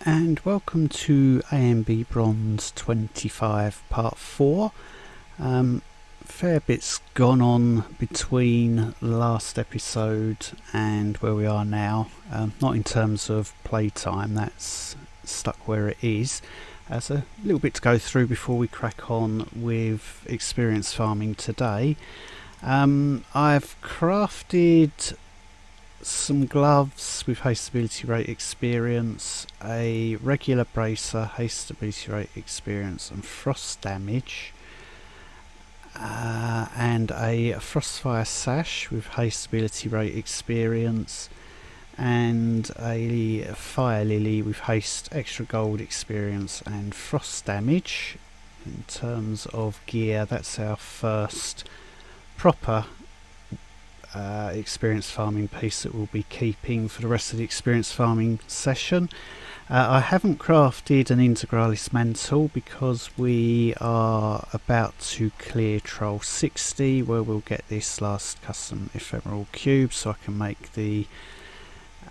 And welcome to ANB Bronze 25 Part 4. Fair bit's gone on between the last episode and where we are now. Not in terms of playtime, that's stuck where it is. There's a little bit to go through before we crack on with experience farming today. I've crafted some gloves with haste ability rate experience, a regular bracer, haste ability rate experience and frost damage, and a frostfire sash with haste ability rate experience, and a fire lily with haste extra gold experience and frost damage. In terms of gear, that's our first proper experience farming piece that we'll be keeping for the rest of the experience farming session. I haven't crafted an Integralis mantle because we are about to clear Troll 60, where we'll get this last custom ephemeral cube, so I can make the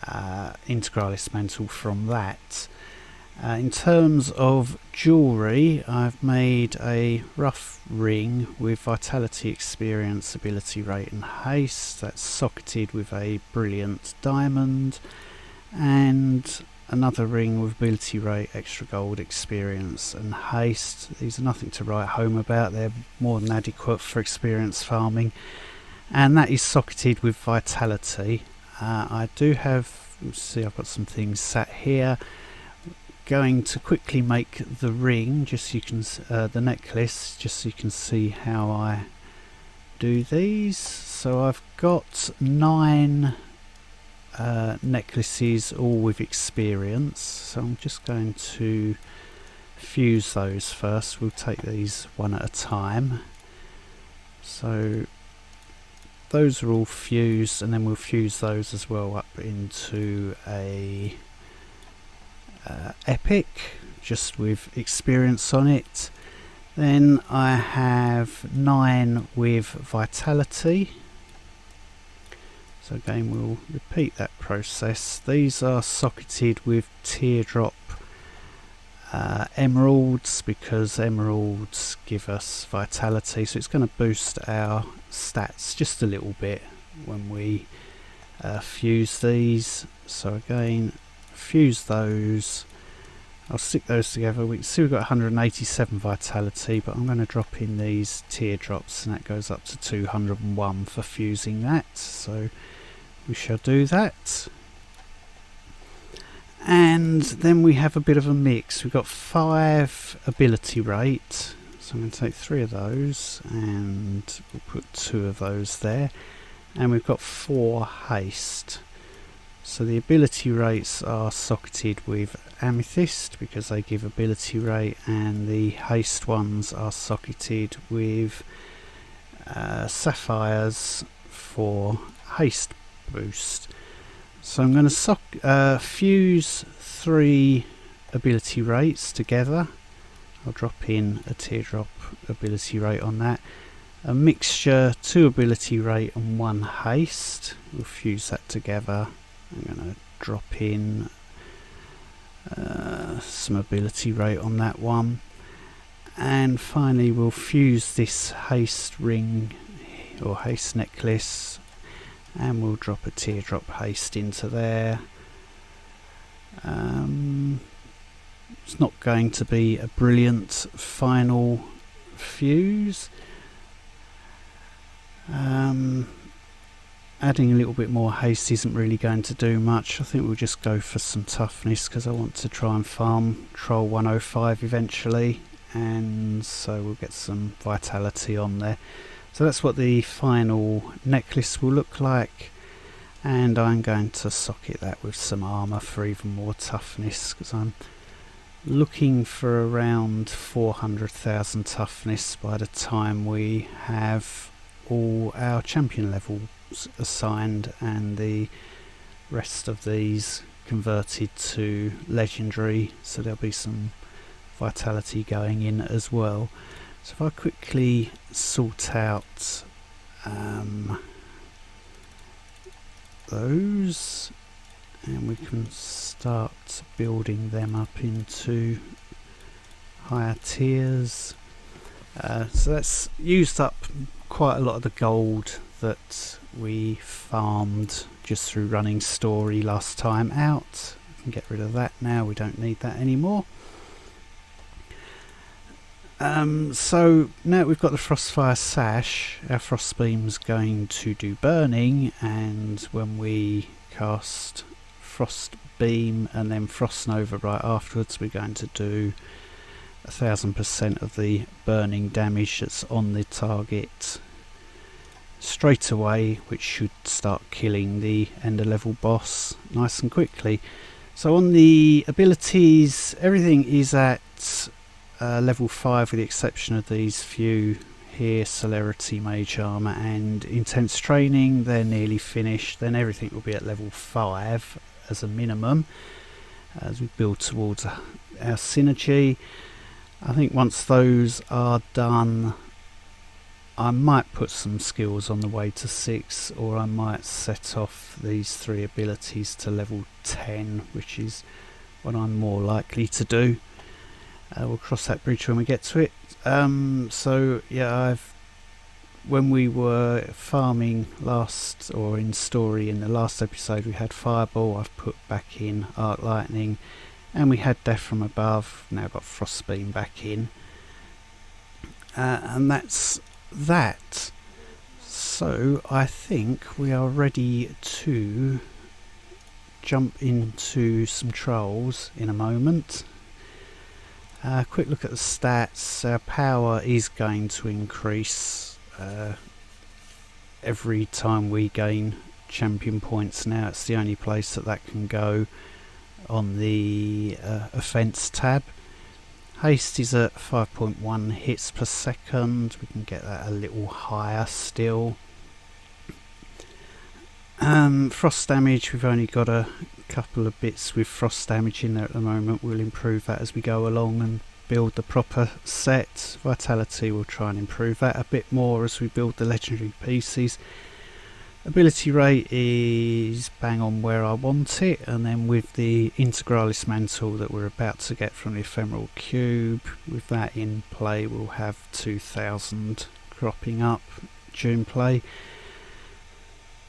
Integralis mantle from that. In terms of jewellery, I've made a rough ring with vitality experience, ability rate and haste. That's socketed with a brilliant diamond, and another ring with ability rate, extra gold experience and haste. These are nothing to write home about, they're more than adequate for experience farming, and that is socketed with vitality. I do have, you'll see I've got some things sat here. Going to quickly make the ring, just so you can the necklace, just so you can see how I do these. So I've got 9 necklaces, all with experience. So I'm just going to fuse those first. We'll take these one at a time. So those are all fused, and then we'll fuse those as well up into a epic, just with experience on it. Then I have 9 with vitality, so again we'll repeat that process. These are socketed with teardrop emeralds, because emeralds give us vitality, so it's going to boost our stats just a little bit when we fuse these. So again, fuse those. I'll stick those together. We can see we've got 187 vitality, but I'm going to drop in these teardrops, and that goes up to 201 for fusing that. So we shall do that. And then we have a bit of a mix. We've got 5 ability rate, so I'm going to take 3 of those and we'll put 2 of those there, and we've got 4 haste. So the ability rates are socketed with amethyst because they give ability rate, and the haste ones are socketed with sapphires for haste boost. So I'm going to fuse 3 ability rates together. I'll drop in a teardrop ability rate on that. A mixture, 2 ability rate and 1 haste. We'll fuse that together. I'm going to drop in some ability rate on that one, and finally we'll fuse this haste ring or haste necklace, and we'll drop a teardrop haste into there. It's not going to be a brilliant final fuse. Adding a little bit more haste isn't really going to do much. I think we'll just go for some toughness because I want to try and farm Troll 105 eventually, and so we'll get some vitality on there. So that's what the final necklace will look like, and I'm going to socket that with some armour for even more toughness, because I'm looking for around 400,000 toughness by the time we have all our champion levels assigned and the rest of these converted to legendary, so there'll be some vitality going in as well. So if I quickly sort out those and we can start building them up into higher tiers. So that's used up quite a lot of the gold that we farmed just through running story last time out. We can get rid of that now, we don't need that anymore. So now we've got the Frostfire Sash, our Frost Beam's going to do burning, and when we cast Frost Beam and then Frost Nova right afterwards, we're going to do 1000% of the burning damage that's on the target straight away, which should start killing the ender level boss nice and quickly. So on the abilities, everything is at level 5 with the exception of these few here, Celerity, Mage Armor and Intense Training. They're nearly finished. Then everything will be at level 5 as a minimum as we build towards our synergy. I think once those are done, I might put some skills on the way to 6, or I might set off these 3 abilities to level 10, which is what I'm more likely to do. We'll cross that bridge when we get to it. So yeah, when we were farming last, or in story in the last episode, we had Fireball. I've put back in Arc Lightning, and we had Death from Above. Now got Frostbeam back in, and that's that. So I think we are ready to jump into some trolls in a moment. Quick look at the stats. Our power is going to increase every time we gain champion points. Now it's the only place that can go on the offense tab. Haste is at 5.1 hits per second. We can get that a little higher still. Frost damage, we've only got a couple of bits with frost damage in there at the moment. We'll improve that as we go along and build the proper set. Vitality, we'll try and improve that a bit more as we build the legendary pieces. Ability rate is bang on where I want it, and then with the Integralis Mantle that we're about to get from the Ephemeral Cube, with that in play, we'll have 2000 cropping up during play.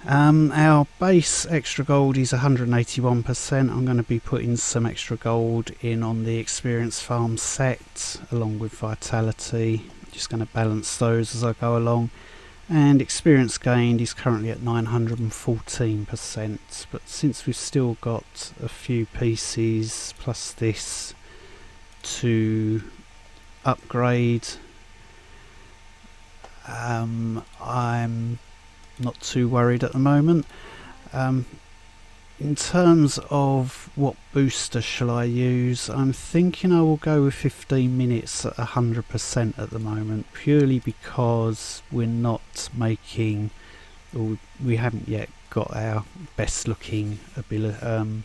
Our base extra gold is 181%. I'm going to be putting some extra gold in on the experience farm set along with vitality. Just going to balance those as I go along. And experience gained is currently at 914%, but since we've still got a few pieces plus this to upgrade, I'm not too worried at the moment. In terms of what booster shall I use, I'm thinking I will go with 15 minutes at 100% at the moment, purely because we're not making, or we haven't yet got our best looking ability, trying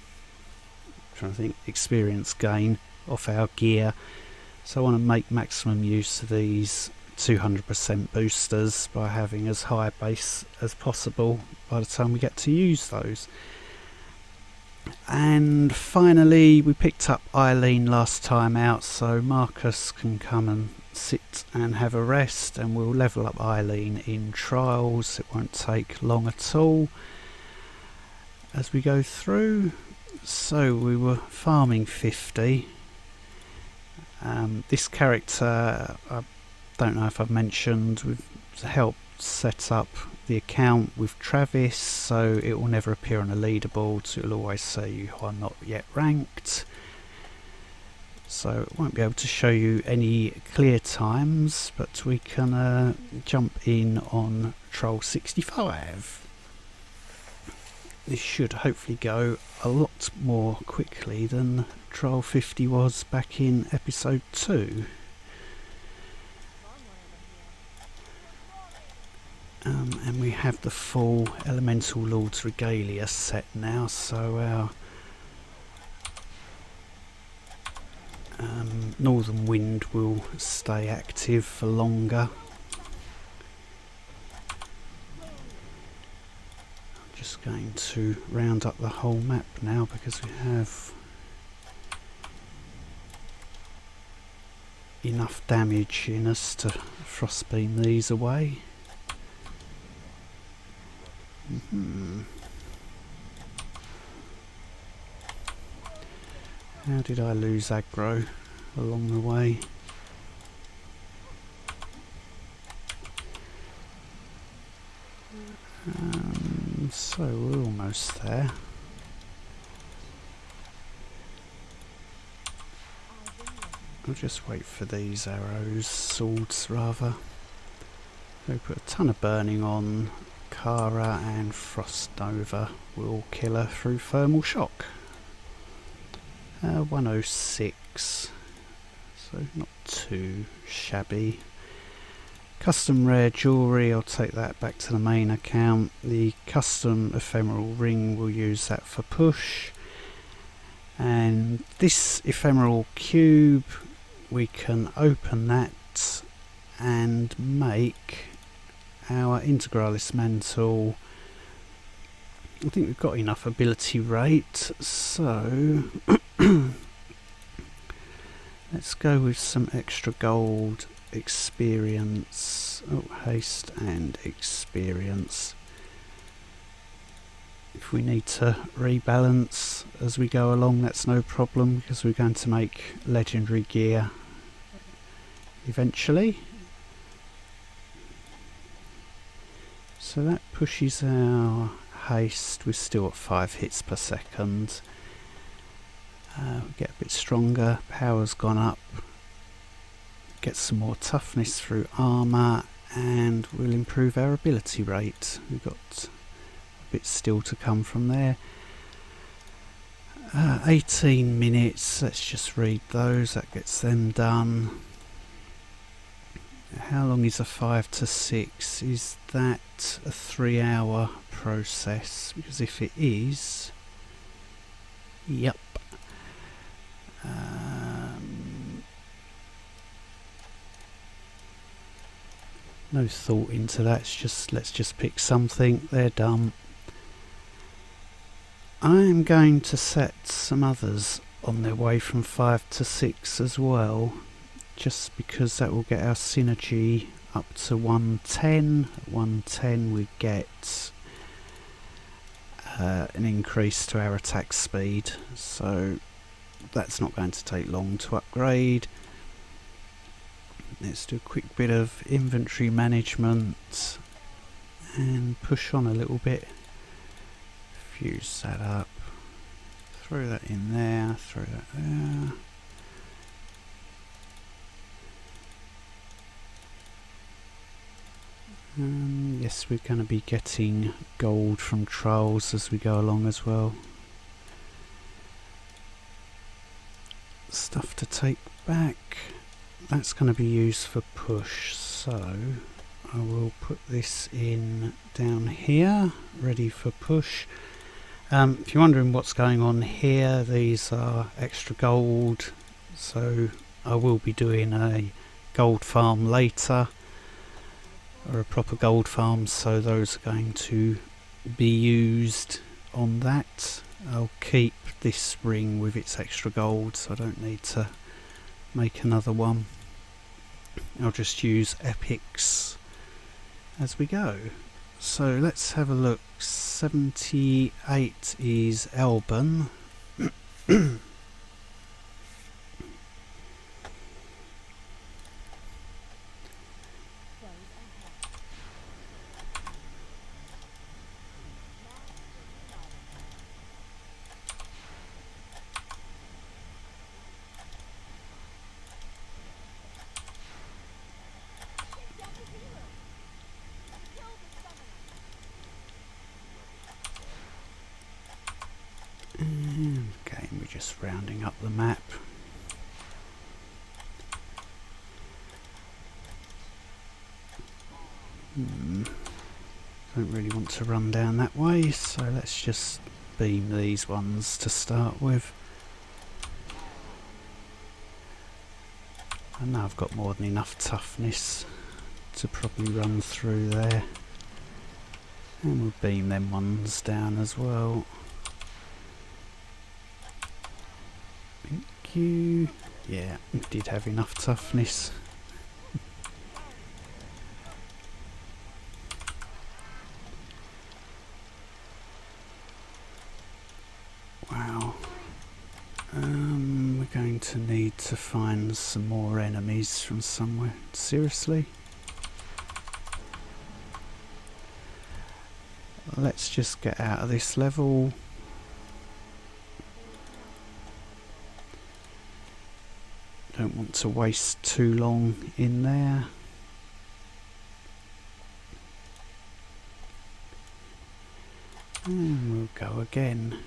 to think, experience gain off our gear. So I want to make maximum use of these 200% boosters by having as high a base as possible by the time we get to use those. And finally, we picked up Eileen last time out, so Marcus can come and sit and have a rest, and we'll level up Eileen in trials. It won't take long at all as we go through. So we were farming 50. This character, I don't know if I've mentioned, we've helped set up the account with Travis, so it will never appear on a leaderboard, so it'll always say you are not yet ranked. So it won't be able to show you any clear times, but we can jump in on Troll 65. This should hopefully go a lot more quickly than Troll 50 was back in episode 2. And we have the full Elemental Lord's Regalia set now, so our Northern Wind will stay active for longer. I'm just going to round up the whole map now because we have enough damage in us to frostbeam these away. How did I lose aggro along the way? So we're almost there. I'll just wait for these arrows, swords rather. We put a ton of burning on. Kara and Frost Nova will kill her through thermal shock. 106, so not too shabby. Custom rare jewellery, I'll take that back to the main account. The custom ephemeral ring, we'll use that for push. And this ephemeral cube, we can open that and make our Integralis mantle. I think we've got enough ability rate, so let's go with some extra gold, experience, haste and experience. If we need to rebalance as we go along, that's no problem because we're going to make legendary gear eventually. So that pushes our haste. We're still at 5 hits per second. We get a bit stronger, power's gone up, get some more toughness through armour, and we'll improve our ability rate. We've got a bit still to come from there. 18 minutes, let's just read those, that gets them done. How long is a 5 to 6? Is that a 3-hour process? Because if it is, yep. No thought into that, let's just pick something, they're done. I'm going to set some others on their way from 5 to 6 as well, just because that will get our synergy up to 110. At 110 we get an increase to our attack speed, so that's not going to take long to upgrade. Let's do a quick bit of inventory management and push on a little bit. Fuse that up, throw that in there, throw that there. Yes, we're going to be getting gold from trials as we go along as well. Stuff to take back. That's going to be used for push, so I will put this in down here, ready for push. If you're wondering what's going on here, these are extra gold, so I will be doing a gold farm later, or a proper gold farm, so those are going to be used on that. I'll keep this ring with its extra gold, so I don't need to make another one. I'll just use epics as we go. So let's have a look. 78 is Alban. Okay, we're just rounding up the map. Don't really want to run down that way, so let's just beam these ones to start with. I know I've got more than enough toughness to probably run through there. And we'll beam them ones down as well. Thank you. Yeah, we did have enough toughness. Wow. We're going to need to find some more enemies from somewhere. Seriously? Let's just get out of this level. Don't want to waste too long in there. And we'll go again.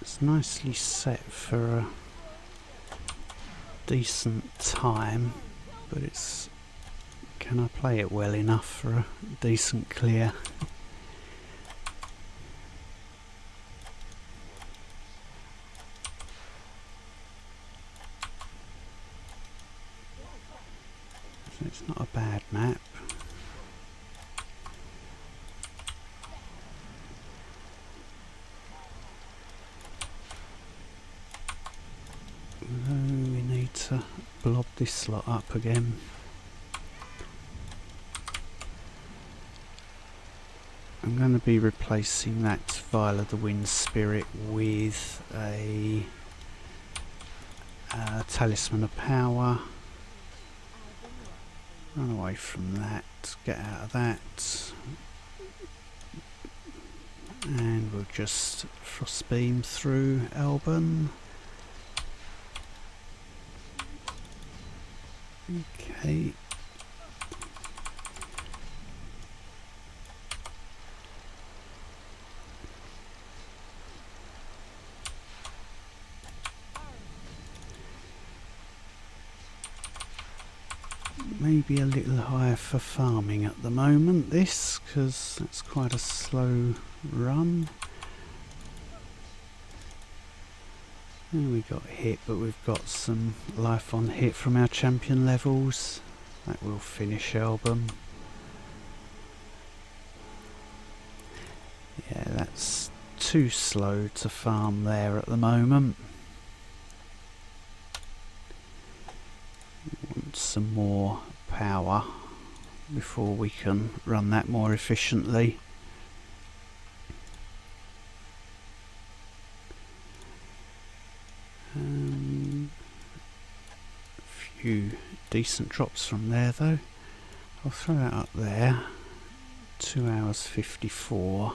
It's nicely set for a decent time, but it's... can I play it well enough for a decent clear? So it's not a bad map. We need to blob this slot up again. I'm going to be replacing that Vial of the Wind Spirit with a Talisman of Power. Run away from that, get out of that, and we'll just Frost Beam through Alban. Okay. Maybe a little higher for farming at the moment, this, because it's quite a slow run. And we got hit, but we've got some life on hit from our champion levels. That will finish Alban. Yeah, that's too slow to farm there at the moment. Want some more power before we can run that more efficiently. A few decent drops from there though. I'll throw that up there. 2 hours 54.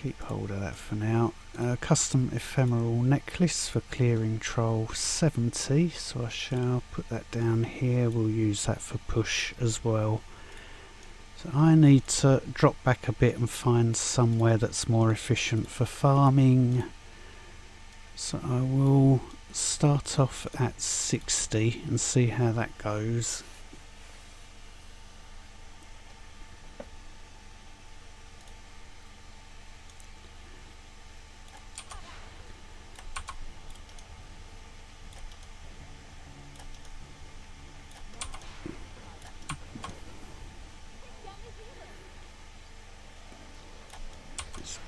Keep hold of that for now. Custom ephemeral necklace for clearing troll 70, so I shall put that down here. We'll use that for push as well. So I need to drop back a bit and find somewhere that's more efficient for farming. So I will start off at 60 and see how that goes.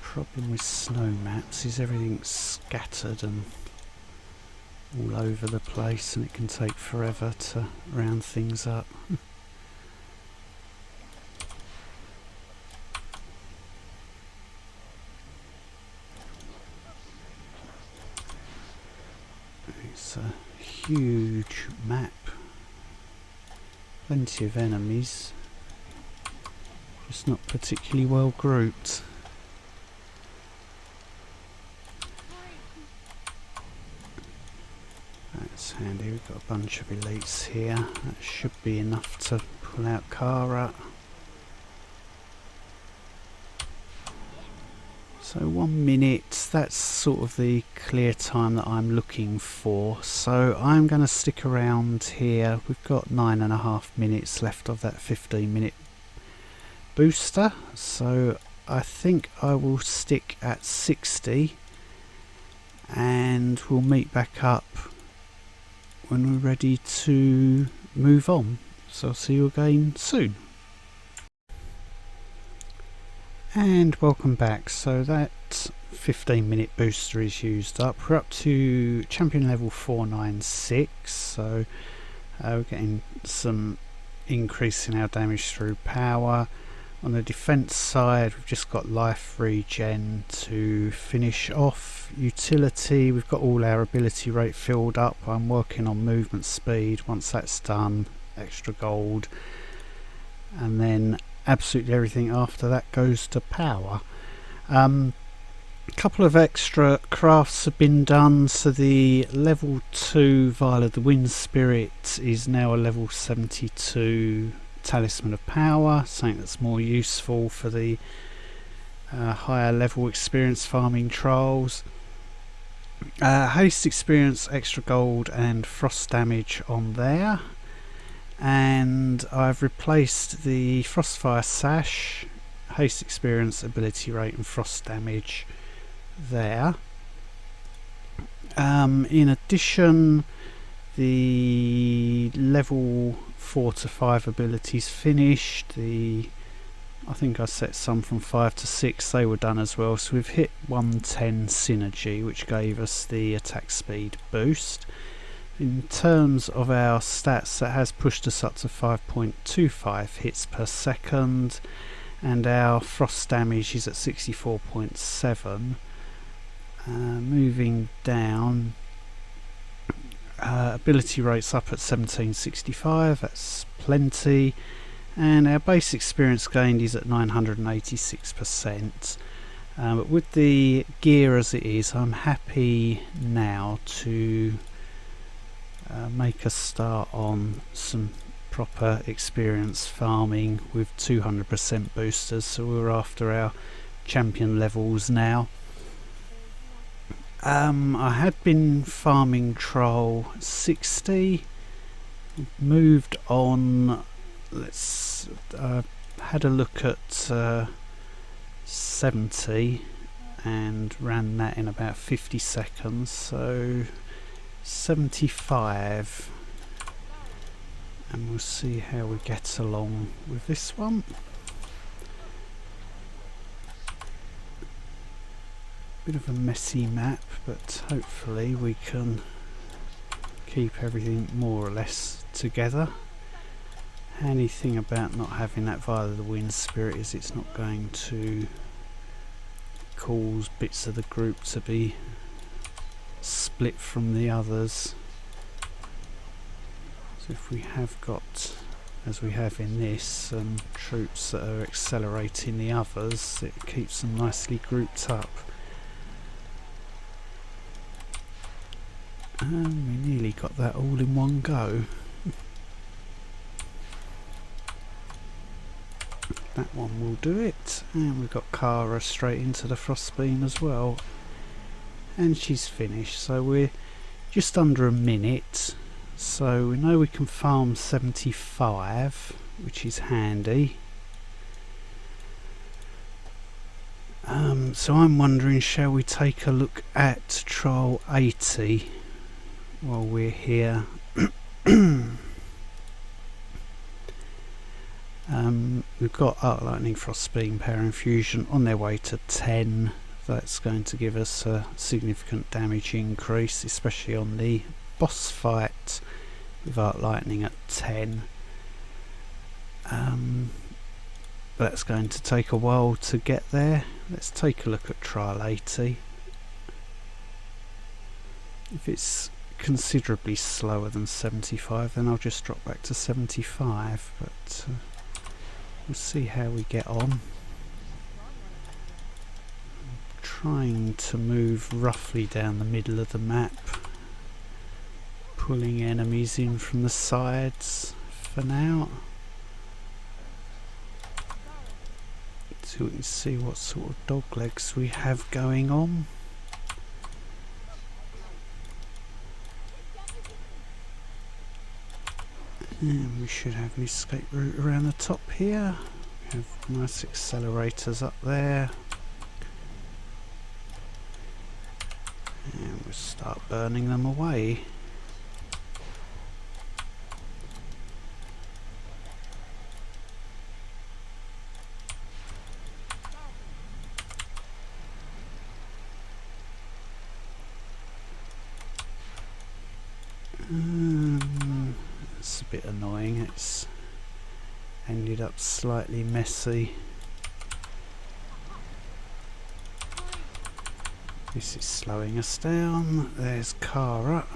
Problem with snow maps is everything's scattered and all over the place, and it can take forever to round things up. It's a huge map, plenty of enemies, just not particularly well grouped. That's handy, we've got a bunch of elites here. That should be enough to pull out Kara. So 1 minute, that's sort of the clear time that I'm looking for. So I'm going to stick around here. We've got 9.5 minutes left of that 15-minute booster. So I think I will stick at 60 and we'll meet back up when we're ready to move on. So I'll see you again soon. And welcome back. So that 15-minute booster is used up. We're up to champion level 496, so we're getting some increase in our damage through power. On the defense side, we've just got life regen to finish off. Utility, we've got all our ability rate filled up. I'm working on movement speed. Once that's done, extra gold, and then absolutely everything after that goes to power. A couple of extra crafts have been done. So the level 2 Vial of the Wind Spirit is now a level 72 Talisman of Power, something that's more useful for the higher level experience farming trials. Haste experience, extra gold and frost damage on there. And I've replaced the Frostfire Sash, haste experience, ability rate and frost damage there. In addition, the level 4 to 5 abilities finished. I think I set some from 5 to 6, they were done as well. So we've hit 110 synergy, which gave us the attack speed boost. In terms of our stats, that has pushed us up to 5.25 hits per second, and our frost damage is at 64.7. Moving down, ability rates up at 1765, that's plenty, and our base experience gained is at 986%. But with the gear as it is, I'm happy now to make a start on some proper experience farming with 200% boosters. So we're after our champion levels now. I had been farming Troll 60, moved on. Let's had a look at 70 and ran that in about 50 seconds. So 75, and we'll see how we get along with this one. Bit of a messy map, but hopefully we can keep everything more or less together. Handy thing about not having that Vial of the Wind Spirit is it's not going to cause bits of the group to be split from the others. So if we have got, as we have in this, troops that are accelerating the others, it keeps them nicely grouped up. And we nearly got that all in one go. That one will do it. And we've got Kara straight into the frost beam as well. And she's finished. So we're just under a minute. So we know we can farm 75, which is handy. So I'm wondering, shall we take a look at Trial 80 while we're here? We've got Arc Lightning, Frost Beam, Power Infusion on their way to 10. That's going to give us a significant damage increase, especially on the boss fight with Arc Lightning at 10. That's going to take a while to get there. Let's take a look at Trial 80. If it's considerably slower than 75, then I'll just drop back to 75, but we'll see how we get on. I'm trying to move roughly down the middle of the map, pulling enemies in from the sides for now, so we can see what sort of dog legs we have going on. And we should have an escape route around the top here. Have nice accelerators up there. And we'll start burning them away. It's a bit annoying, it's ended up slightly messy. This is slowing us down. There's Kara.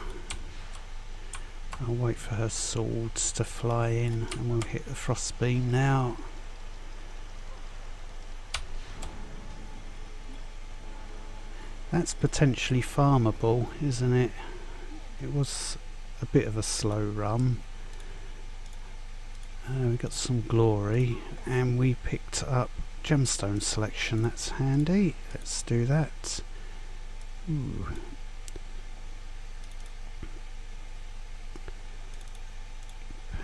I'll wait for her swords to fly in and we'll hit the frost beam now. That's potentially farmable, isn't it? It was a bit of a slow run. We got some glory and we picked up gemstone selection. That's handy. Let's do that. Ooh.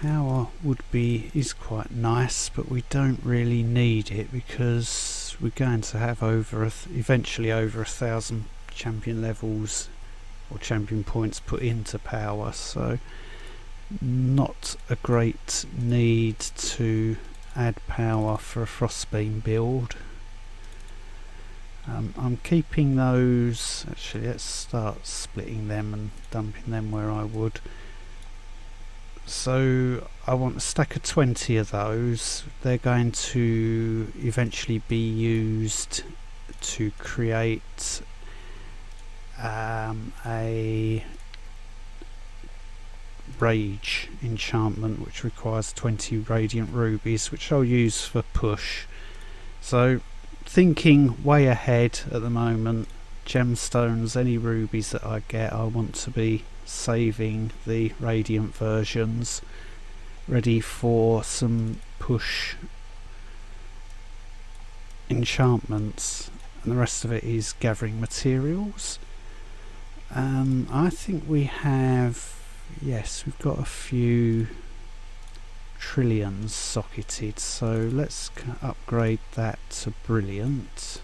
Power is quite nice, but we don't really need it because we're going to have eventually over 1,000 champion levels or champion points put into power, so not a great need to add power for a frostbeam build. I'm keeping those. Actually, let's start splitting them and dumping them where I would. So I want a stack of 20 of those. They're going to eventually be used to create a rage enchantment which requires 20 radiant rubies, which I'll use for push. So thinking way ahead at the moment. Gemstones, any rubies that I get, I want to be saving the radiant versions ready for some push enchantments, and the rest of it is gathering materials. I think we have, yes, we've got a few trillions socketed, so let's upgrade that to brilliant.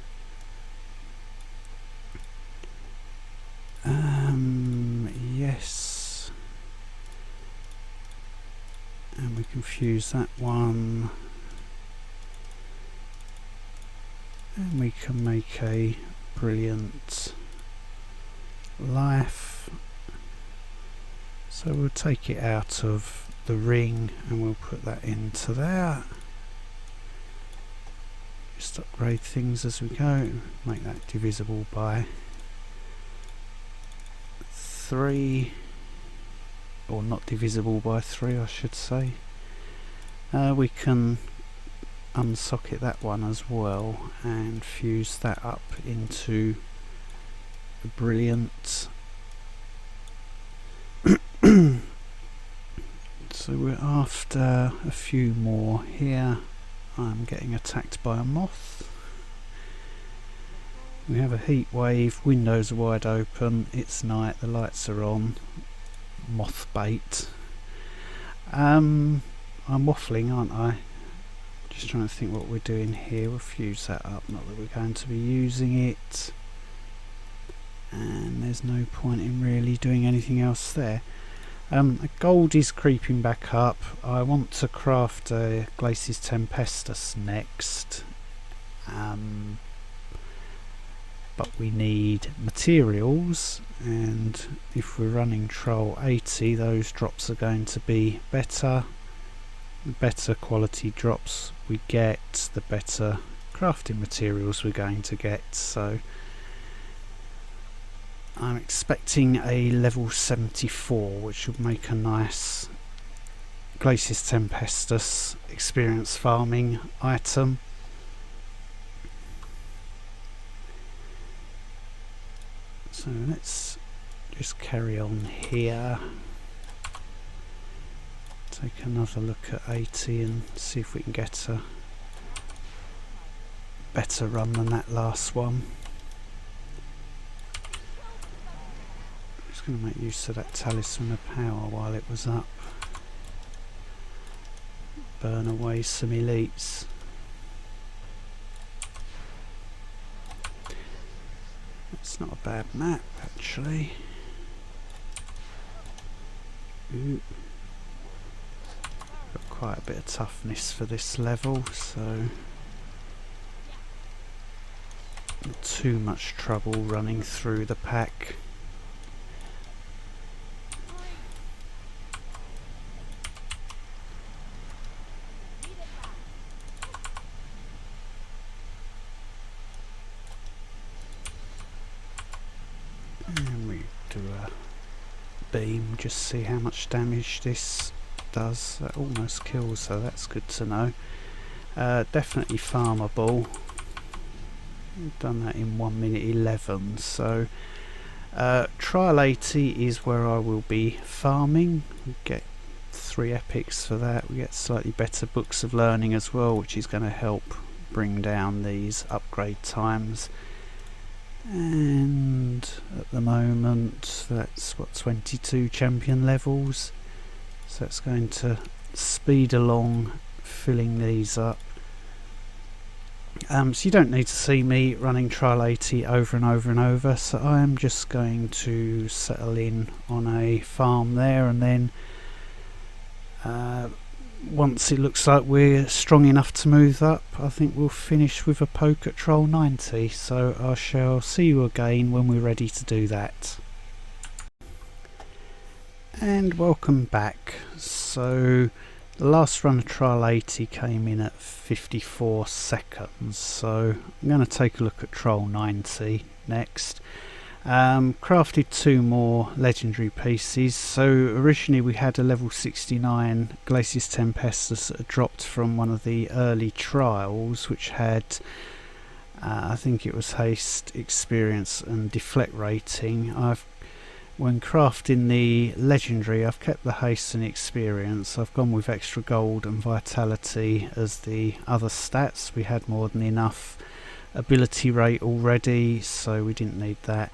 Yes, and we can fuse that one, and we can make a brilliant life. So we'll take it out of the ring and we'll put that into there. Just upgrade things as we go. Make that divisible by 3, or not divisible by 3 I should say. We can unsocket that one as well and fuse that up into the brilliant. So we're after a few more here. I'm getting attacked by a moth. We have a heat wave, windows are wide open, it's night, the lights are on, moth bait. I'm waffling, aren't I? Just trying to think what we're doing here. We'll fuse that up, not that we're going to be using it. And there's no point in really doing anything else there. Gold is creeping back up. I want to craft a Glacis Tempestus next. But we need materials, and if we're running Troll 80, those drops are going to be better. The better quality drops we get, the better crafting materials we're going to get. So I'm expecting a level 74, which would make a nice Glacis Tempestus experience farming item. So let's just carry on here. Take another look at 80 and see if we can get a better run than that last one. I'm just going to make use of that talisman of power while it was up. Burn away some elites. It's not a bad map actually. Ooh. Got quite a bit of toughness for this level, so not too much trouble running through the pack. And we do a beam, just see how much damage this does. That almost kills, so that's good to know. Definitely farmable. We've done that in 1 minute 11, so trial 80 is where I will be farming. We get 3 epics for that. We get slightly better books of learning as well, which is going to help bring down these upgrade times. And at the moment that's what, 22 champion levels, so it's going to speed along filling these up. So you don't need to see me running trial 80 over and over and over, so I am just going to settle in on a farm there, and then once it looks like we're strong enough to move up, I think we'll finish with a poke at Troll 90, so I shall see you again when we're ready to do that. And welcome back. So the last run of Trial 80 came in at 54 seconds, so I'm going to take a look at Troll 90 next. Crafted 2 more legendary pieces. So originally we had a level 69 Glacius Tempestus that had dropped from one of the early trials, which had I think it was haste, experience and deflect rating. When crafting the legendary, I've kept the haste and experience. I've gone with extra gold and vitality as the other stats. We had more than enough ability rate already, so we didn't need that.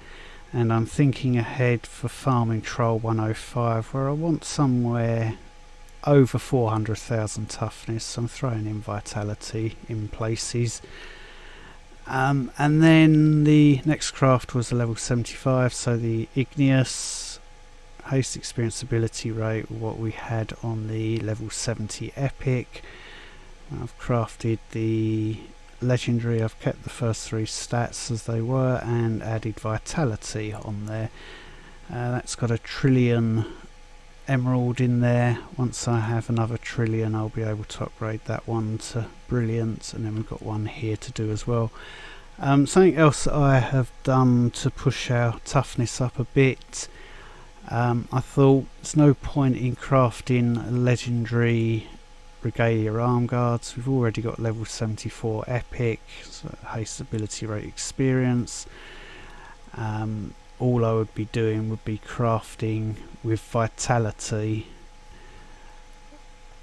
And I'm thinking ahead for farming Troll 105, where I want somewhere over 400,000 toughness. I'm throwing in vitality in places. And then the next craft was a level 75, so the Igneous haste experience ability rate, what we had on the level 70 epic. I've crafted the legendary. I've kept the first 3 stats as they were and added vitality on there. That's got a 1 trillion emerald in there. Once I have another 1 trillion, I'll be able to upgrade that one to brilliant, and then we've got one here to do as well. Something else that I have done to push our toughness up a bit, I thought there's no point in crafting legendary Regalia arm guards. We've already got level 74 epic, so haste ability rate experience. All I would be doing would be crafting with vitality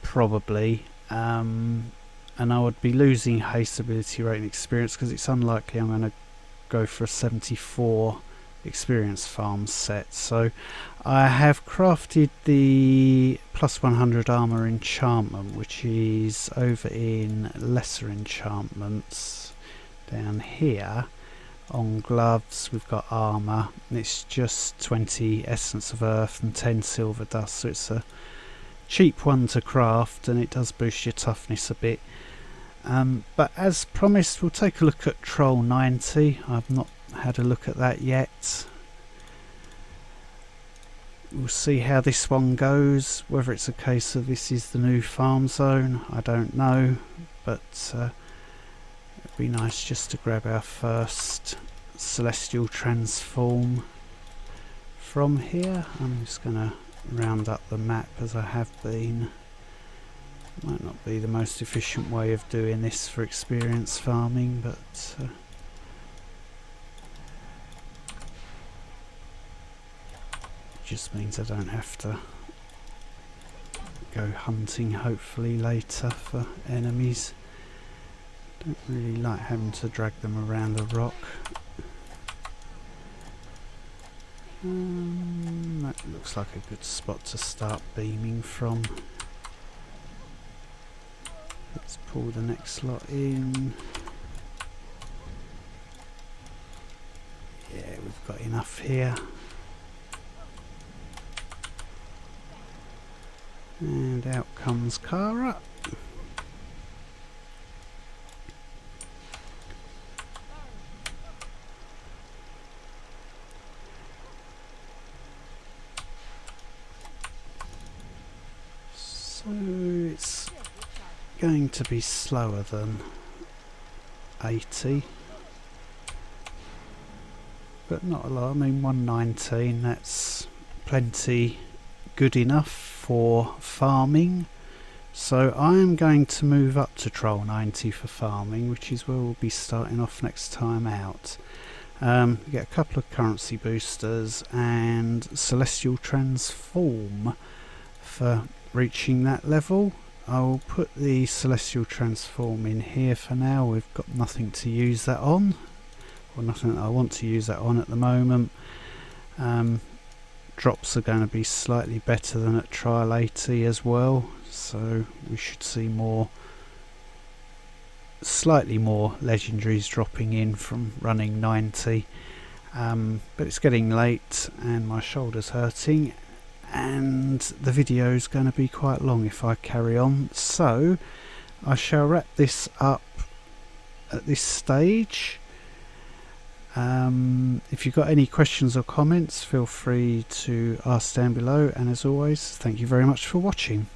probably, and I would be losing haste ability rate and experience because it's unlikely I'm going to go for a 74 experience farm set. So I have crafted the plus 100 armor enchantment, which is over in lesser enchantments down here. On gloves we've got armor, and it's just 20 essence of earth and 10 silver dust, so it's a cheap one to craft and it does boost your toughness a bit. But as promised, we'll take a look at Troll 90. I've not had a look at that yet. We'll see how this one goes, whether it's a case of this is the new farm zone, I don't know, but it'd be nice just to grab our first celestial transform from here. I'm just going to round up the map as I have been. Might not be the most efficient way of doing this for experience farming, but just means I don't have to go hunting hopefully later for enemies. Don't really like having to drag them around the rock. That looks like a good spot to start beaming from. Let's pull the next lot in. Yeah, we've got enough here. And out comes Cara. So it's going to be slower than 80, but not a lot. I mean, 119, that's plenty good enough for farming. So I'm going to move up to Troll 90 for farming, which is where we'll be starting off next time out. Get a couple of currency boosters and Celestial Transform for reaching that level. I'll put the Celestial Transform in here for now. We've got nothing to use that on, or nothing that I want to use that on at the moment. Drops are going to be slightly better than at Trial 80 as well, so we should see slightly more legendaries dropping in from running 90. But it's getting late and my shoulder's hurting, and the video is going to be quite long if I carry on, so I shall wrap this up at this stage. If you've got any questions or comments, feel free to ask down below, and as always, thank you very much for watching.